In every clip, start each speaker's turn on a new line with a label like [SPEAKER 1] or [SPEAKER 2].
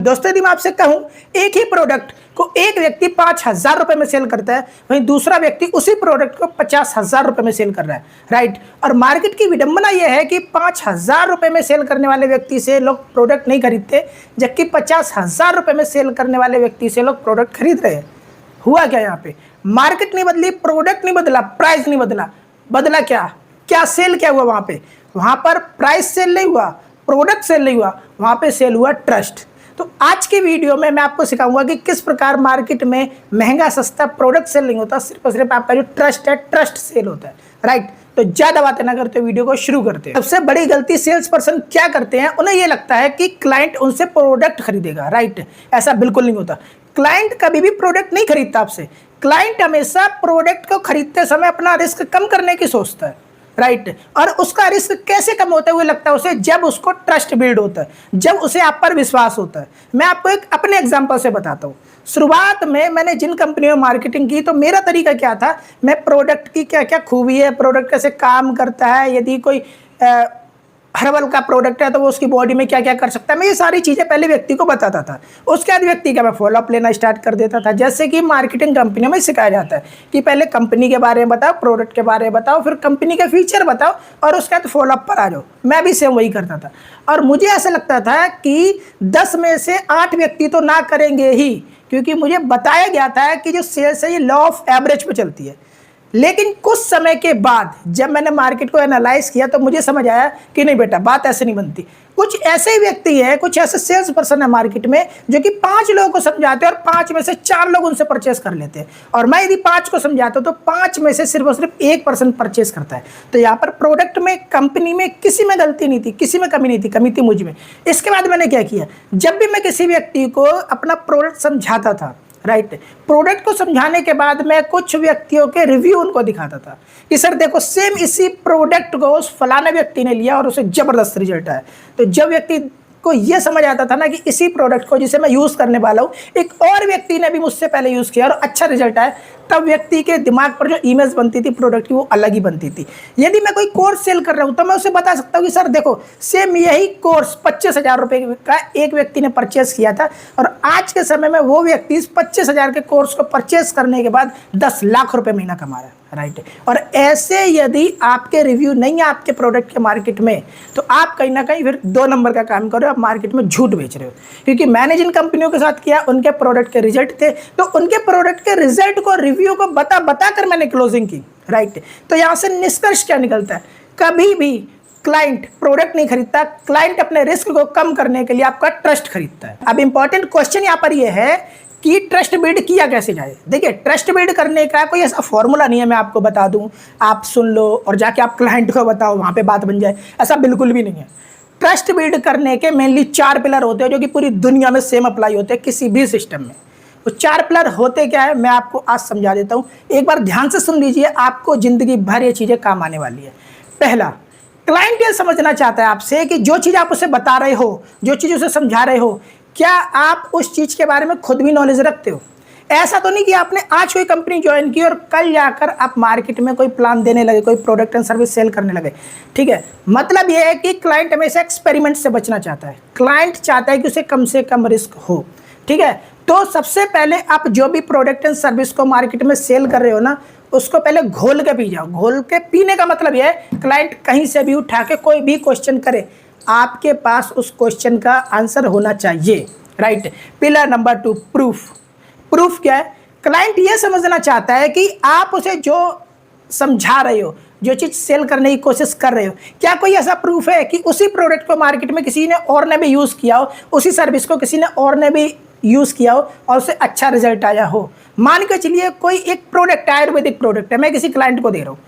[SPEAKER 1] दोस्तों यदि मैं आपसे कहूं एक ही प्रोडक्ट को एक व्यक्ति 5,000 रुपए में सेल करता है, वहीं दूसरा व्यक्ति उसी प्रोडक्ट को 50,000 रुपए में सेल कर रहा है, राइट। और मार्केट की विडंबना यह है कि 5,000 रुपए में सेल करने वाले व्यक्ति से लोग प्रोडक्ट नहीं खरीदते, जबकि 50,000 रुपए में सेल करने वाले व्यक्ति से लोग प्रोडक्ट खरीद रहे हैं। हुआ क्या यहाँ पे? मार्केट नहीं बदली, प्रोडक्ट नहीं बदला, प्राइस नहीं बदला, बदला क्या सेल क्या हुआ वहाँ पे? वहाँ पर प्राइस सेल नहीं हुआ, प्रोडक्ट सेल नहीं हुआ, वहाँ पे सेल हुआ ट्रस्ट। तो आज की वीडियो में मैं आपको सिखाऊंगा कि किस प्रकार मार्केट में महंगा सस्ता प्रोडक्ट सेल नहीं होता, सिर्फ और सिर्फ आपका जो ट्रस्ट है, ट्रस्ट सेल होता है, राइट। तो ज्यादा बातें ना करते वीडियो को शुरू करते हैं। सबसे बड़ी गलती सेल्स पर्सन क्या करते हैं, उन्हें ये लगता है कि क्लाइंट उनसे प्रोडक्ट खरीदेगा, राइट। ऐसा बिल्कुल नहीं होता। क्लाइंट कभी भी प्रोडक्ट नहीं खरीदता आपसे। क्लाइंट हमेशा प्रोडक्ट को खरीदते समय अपना रिस्क कम करने की सोचता है, राइट। और उसका रिस्क कैसे कम होता है वो लगता है उसे, जब उसको ट्रस्ट बिल्ड होता है, जब उसे आप पर विश्वास होता है। मैं आपको एक अपने एग्जांपल से बताता हूँ। शुरुआत में मैंने जिन कंपनियों में मार्केटिंग की, तो मेरा तरीका क्या था, मैं प्रोडक्ट की क्या क्या खूबी है, प्रोडक्ट कैसे काम करता है, यदि कोई हर्बल का प्रोडक्ट है तो वो उसकी बॉडी में क्या क्या कर सकता है, मैं ये सारी चीज़ें पहले व्यक्ति को बताता था। उसके बाद व्यक्ति का मैं फॉलोअप लेना स्टार्ट कर देता था। जैसे कि मार्केटिंग कंपनियों में सिखाया जाता है कि पहले कंपनी के बारे में बताओ, प्रोडक्ट के बारे में बताओ, फिर कंपनी के फीचर बताओ और उसके बाद फॉलोअप पर आ जाओ। मैं भी सेम वही करता था। और मुझे ऐसा लगता था कि 10 में से 8 व्यक्ति तो ना करेंगे ही, क्योंकि मुझे बताया गया था कि जो सेल्स है ये लॉ ऑफ एवरेज पे चलती है। लेकिन कुछ समय के बाद जब मैंने मार्केट को एनालाइज किया तो मुझे समझ आया कि नहीं बेटा, बात ऐसे नहीं बनती। कुछ ऐसे व्यक्ति हैं, कुछ ऐसे सेल्स पर्सन है मार्केट में जो कि 5 लोगों को समझाते हैं और 5 में से 4 लोग उनसे परचेस कर लेते हैं। और मैं यदि 5 को समझाता हूं तो 5 में से सिर्फ और सिर्फ 1% परचेस करता है। तो यहाँ पर प्रोडक्ट में, कंपनी में किसी में गलती नहीं थी, किसी में कमी नहीं थी, कमी थी मुझ में। इसके बाद मैंने क्या किया, जब भी मैं किसी व्यक्ति को अपना प्रोडक्ट समझाता था, राइट, प्रोडक्ट को समझाने के बाद मैं कुछ व्यक्तियों के रिव्यू उनको दिखाता था कि सर देखो सेम इसी प्रोडक्ट को उस फलाने व्यक्ति ने लिया और उसे जबरदस्त रिजल्ट आया। तो जब व्यक्ति को ये समझ आता था ना कि इसी प्रोडक्ट को जिसे मैं यूज़ करने वाला हूँ एक और व्यक्ति ने भी मुझसे पहले यूज़ किया और अच्छा रिजल्ट आया, तब व्यक्ति के दिमाग पर जो इमेज बनती थी प्रोडक्ट की वो अलग ही बनती थी। यदि मैं कोई कोर्स सेल कर रहा हूँ तो मैं उसे बता सकता हूँ कि सर देखो सेम यही कोर्स 25,000 रुपये का एक व्यक्ति ने परचेस किया था और आज के समय में वो व्यक्ति इस 25,000 के कोर्स को परचेस करने के बाद 10 लाख रुपये महीना कमा रहा है, राइट। और ऐसे यदि आपके रिव्यू नहीं है आपके प्रोडक्ट के मार्केट में, तो आप कहीं ना कहीं फिर 2 नंबर का काम कर रहे हो, आप मार्केट में झूठ बेच रहे हो। क्योंकि मैंने जिन कंपनियों के साथ किया उनके प्रोडक्ट के रिजल्ट थे, तो उनके प्रोडक्ट के रिजल्ट को, रिव्यू को बता कर मैंने क्लोजिंग की, राइट। तो यहाँ से निष्कर्ष क्या निकलता है, कभी भी क्लाइंट प्रोडक्ट नहीं खरीदता, क्लाइंट अपने रिस्क को कम करने के लिए आपका ट्रस्ट खरीदता है। अब इंपॉर्टेंट क्वेश्चन यहाँ पर यह है कि ट्रस्ट बिल्ड किया कैसे जाए। देखिए, ट्रस्ट बिल्ड करने का कोई ऐसा फॉर्मूला नहीं है मैं आपको बता दूं, आप सुन लो और जाके आप क्लाइंट को बताओ, वहां पे बात बन जाए, ऐसा बिल्कुल भी नहीं है। ट्रस्ट बिल्ड करने के मेनली 4 पिलर होते हैं जो कि पूरी दुनिया में सेम अप्लाई होते हैं किसी भी सिस्टम में। वो 4 पिलर होते क्या है मैं आपको आज समझा देता हूँ, एक बार ध्यान से सुन लीजिए, आपको जिंदगी भर ये चीज़ें काम आने वाली है। पहला, क्लाइंट ये समझना चाहता है आपसे कि जो चीज़ आप उसे बता रहे हो, जो चीज़ उसे समझा रहे हो, क्या आप उस चीज़ के बारे में खुद भी नॉलेज रखते हो। ऐसा तो नहीं कि आपने आज कोई कंपनी ज्वाइन की और कल जाकर आप मार्केट में कोई प्लान देने लगे, कोई प्रोडक्ट एंड सर्विस सेल करने लगे, ठीक है। मतलब यह है कि क्लाइंट हमेशा एक्सपेरिमेंट से बचना चाहता है। क्लाइंट चाहता है कि उसे कम से कम रिस्क हो, ठीक है। तो सबसे पहले आप जो भी प्रोडक्ट एंड सर्विस को मार्केट में सेल कर रहे हो ना, उसको पहले घोल के पी जाओ। घोल के पीने का मतलब यह है क्लाइंट कहीं से भी उठा के कोई भी क्वेश्चन करे, आपके पास उस क्वेश्चन का आंसर होना चाहिए, right. Pillar number 2, proof. Proof क्या है, क्लाइंट ये समझना चाहता है कि आप उसे जो समझा रहे हो, जो चीज़ सेल करने की कोशिश कर रहे हो, क्या कोई ऐसा प्रूफ है कि उसी प्रोडक्ट को मार्केट में किसी ने और ने भी यूज़ किया हो, उसी सर्विस को किसी ने और ने भी यूज़ किया हो और उसे अच्छा रिजल्ट आया हो। मान के चलिए कोई एक प्रोडक्ट है, आयुर्वेदिक प्रोडक्ट है, मैं किसी क्लाइंट को दे रहा हूँ।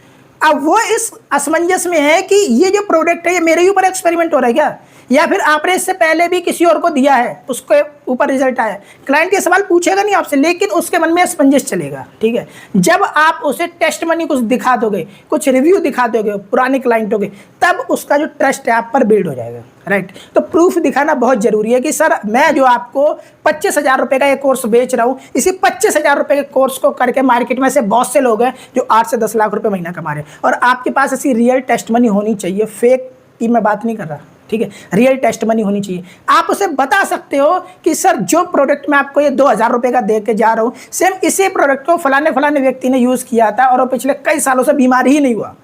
[SPEAKER 1] अब वो इस असमंजस में है कि ये जो प्रोडक्ट है ये मेरे ऊपर एक्सपेरिमेंट हो रहा है क्या, या फिर आपने इससे पहले भी किसी और को दिया है, उसके ऊपर रिजल्ट आया। क्लाइंट ये सवाल पूछेगा नहीं आपसे, लेकिन उसके मन में असमंजस चलेगा, ठीक है। जब आप उसे टेस्ट मनी कुछ दिखा दोगे, कुछ रिव्यू दिखा दोगे पुराने क्लाइंटों के, तब उसका जो ट्रस्ट है आप पर बिल्ड हो जाएगा, राइट। तो प्रूफ दिखाना बहुत जरूरी है कि सर मैं जो आपको 25,000 रुपये का ये कोर्स बेच रहा हूँ, इसी 25,000 रुपये के कोर्स को करके मार्केट में ऐसे बहुत से लोग हैं जो 8 से 10 लाख रुपये महीना कमा रहे हैं। और आपके पास ऐसी रियल टेस्ट मनी होनी चाहिए, फेक की मैं बात नहीं कर रहा, ठीक है, रियल टेस्टमनी होनी चाहिए। आप उसे बता सकते हो कि सर जो प्रोडक्ट मैं आपको ये 2000 रुपये का दे के जा रहा हूँ, सेम इसी प्रोडक्ट को फलाने फलाने व्यक्ति ने यूज़ किया था और वो पिछले कई सालों से बीमार ही नहीं हुआ,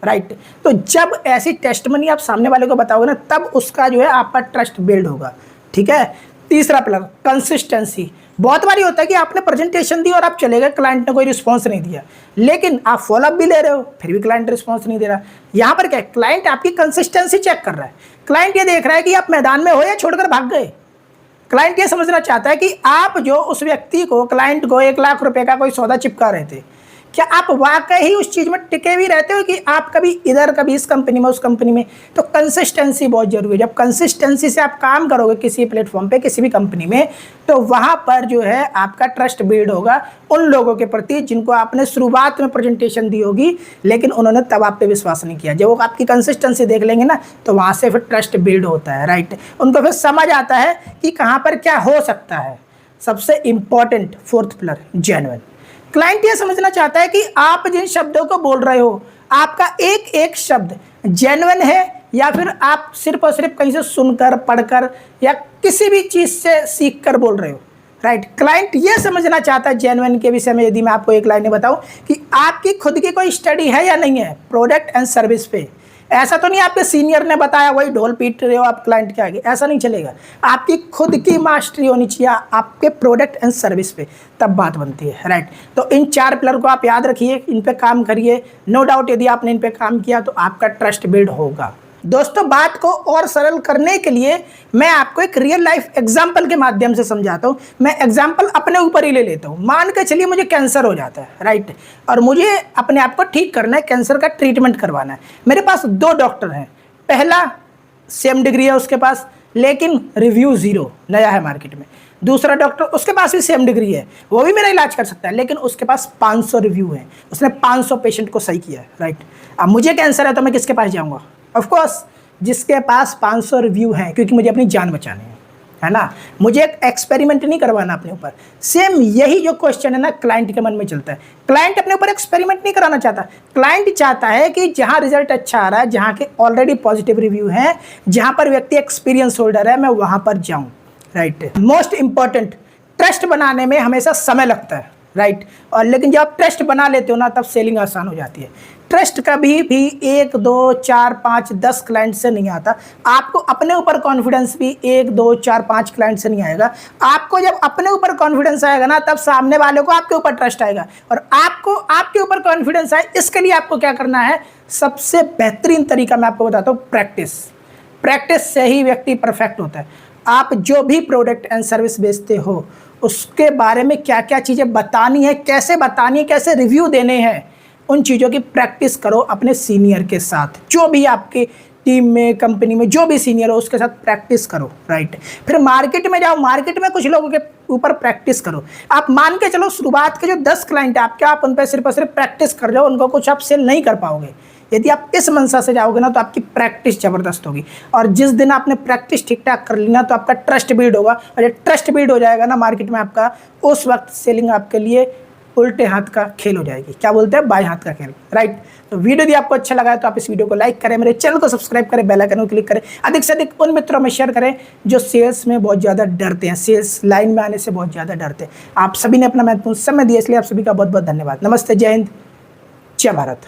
[SPEAKER 1] राइट। तो जब ऐसी टेस्टमनी आप सामने वाले को बताओगे ना, तब उसका जो है आपका ट्रस्ट बिल्ड होगा, ठीक है। तीसरा पिलर कंसिस्टेंसी। बहुत बारी होता है कि आपने प्रेजेंटेशन दी और आप चले गए, क्लाइंट ने कोई रिस्पॉन्स नहीं दिया, लेकिन आप फॉलोअप भी ले रहे हो, फिर भी क्लाइंट रिस्पॉन्स नहीं दे रहा। यहाँ पर क्या है, क्लाइंट आपकी कंसिस्टेंसी चेक कर रहा है। क्लाइंट ये देख रहा है कि आप मैदान में हो या छोड़कर भाग गए। क्लाइंट ये समझना चाहता है कि आप जो उस व्यक्ति को, क्लाइंट को 1 लाख रुपए का कोई सौदा चिपका रहे थे, क्या आप वाकई ही उस चीज़ में टिके भी रहते हो कि आप कभी इधर कभी इस कंपनी में उस कंपनी में। तो कंसिस्टेंसी बहुत जरूरी है। जब कंसिस्टेंसी से आप काम करोगे किसी प्लेटफॉर्म पे, किसी भी कंपनी में, तो वहाँ पर जो है आपका ट्रस्ट बिल्ड होगा उन लोगों के प्रति जिनको आपने शुरुआत में प्रेजेंटेशन दी होगी, लेकिन उन्होंने तब आप पे विश्वास नहीं किया। जब वो आपकी कंसिस्टेंसी देख लेंगे ना, तो वहाँ से फिर ट्रस्ट बिल्ड होता है, राइट। उनको फिर समझ आता है कि कहाँ पर क्या हो सकता है। सबसे important fourth pillar, genuine. Client ये समझना चाहता है कि आप जिन शब्दों को बोल रहे हो, आपका एक एक शब्द जेन्युइन है या फिर आप सिर्फ और सिर्फ कहीं से सुनकर, पढ़कर या किसी भी चीज़ से सीख कर बोल रहे हो, राइट। क्लाइंट ये समझना चाहता है जेन्युइन के विषय में। यदि मैं आपको एक लाइन में बताऊं कि आपकी खुद की कोई स्टडी है या नहीं है प्रोडक्ट एंड सर्विस पे। ऐसा तो नहीं आपके सीनियर ने बताया वही ढोल पीट रहे हो आप क्लाइंट के आगे, ऐसा नहीं चलेगा। आपकी खुद की मास्टरी होनी चाहिए आपके प्रोडक्ट एंड सर्विस पे, तब बात बनती है, राइट। तो इन 4 पिलर को आप याद रखिए, इन पे काम करिए। नो डाउट यदि आपने इन पे काम किया तो आपका ट्रस्ट बिल्ड होगा। दोस्तों, बात को और सरल करने के लिए मैं आपको एक रियल लाइफ एग्जाम्पल के माध्यम से समझाता हूँ। मैं एग्जाम्पल अपने ऊपर ही ले लेता हूँ। मान के चलिए मुझे कैंसर हो जाता है, राइट, और मुझे अपने आप को ठीक करना है, कैंसर का ट्रीटमेंट करवाना है। मेरे पास 2 डॉक्टर हैं। पहला सेम डिग्री है उसके पास, लेकिन रिव्यू 0, नया है मार्केट में। दूसरा डॉक्टर, उसके पास भी सेम डिग्री है, वो भी मेरा इलाज कर सकता है, लेकिन उसके पास 500 रिव्यू है, उसने 500 पेशेंट को सही किया है, राइट। अब मुझे कैंसर है तो मैं किसके पास जाऊँगा? ऑफ कोर्स जिसके पास 500 रिव्यू हैं, क्योंकि मुझे अपनी जान बचानी है ना। मुझे एक एक्सपेरिमेंट नहीं करवाना अपने ऊपर। सेम यही जो क्वेश्चन है ना, क्लाइंट के मन में चलता है। क्लाइंट अपने ऊपर एक्सपेरिमेंट नहीं कराना चाहता। क्लाइंट चाहता है कि जहां रिजल्ट अच्छा आ रहा है, जहां के ऑलरेडी पॉजिटिव रिव्यू हैं, जहां पर व्यक्ति एक्सपीरियंस होल्डर है, मैं वहां पर जाऊं, राइट। मोस्ट इंपॉर्टेंट, ट्रस्ट बनाने में हमेशा समय लगता है, राइट। और लेकिन जब आप ट्रस्ट बना लेते हो ना, तब सेलिंग आसान हो जाती है। ट्रस्ट कभी भी 1, 2, 4, 5, 10 क्लाइंट से नहीं आता। आपको अपने ऊपर कॉन्फिडेंस भी 1, 2, 4, 5 क्लाइंट से नहीं आएगा। आपको जब अपने ऊपर कॉन्फिडेंस आएगा ना, तब सामने वाले को आपके ऊपर ट्रस्ट आएगा। और आपको आपके ऊपर कॉन्फिडेंस आए, इसके लिए आपको क्या करना है? सबसे बेहतरीन तरीका मैं आपको बताता हूँ, प्रैक्टिस। प्रैक्टिस से ही व्यक्ति परफेक्ट होता है। आप जो भी प्रोडक्ट एंड सर्विस बेचते हो, उसके बारे में क्या क्या चीज़ें बतानी है, कैसे बतानी है, कैसे रिव्यू देने हैं, उन चीज़ों की प्रैक्टिस करो अपने सीनियर के साथ। जो भी आपके टीम में, कंपनी में जो भी सीनियर हो, उसके साथ प्रैक्टिस करो, राइट। फिर मार्केट में जाओ, मार्केट में कुछ लोगों के ऊपर प्रैक्टिस करो। आप मान के चलो शुरुआत के जो 10 क्लाइंट है आपके, आप उन पर सिर्फ और सिर्फ प्रैक्टिस कर जाओ, उनको कुछ आप सेल नहीं कर पाओगे। यदि आप इस मंशा से जाओगे ना, तो आपकी प्रैक्टिस ज़बरदस्त होगी। और जिस दिन आपने प्रैक्टिस ठीक ठाक कर ली ना, तो आपका ट्रस्ट बिल्ड होगा। और जब ट्रस्ट बिल्ड हो जाएगा ना मार्केट में आपका, उस वक्त सेलिंग आपके लिए उल्टे हाथ का खेल हो जाएगी। क्या बोलते हैं? बाएं हाथ का खेल, राइट। तो वीडियो यदि आपको अच्छा लगा है तो आप इस वीडियो को लाइक करें, मेरे चैनल को सब्सक्राइब करें, बेल आइकन को क्लिक करें, अधिक से अधिक उन मित्रों में शेयर करें जो सेल्स में बहुत ज़्यादा डरते हैं, सेल्स लाइन में आने से बहुत ज़्यादा डरते हैं। आप सभी ने अपना महत्वपूर्ण समय दिया, इसलिए आप सभी का बहुत बहुत धन्यवाद। नमस्ते, जय हिंद, जय भारत।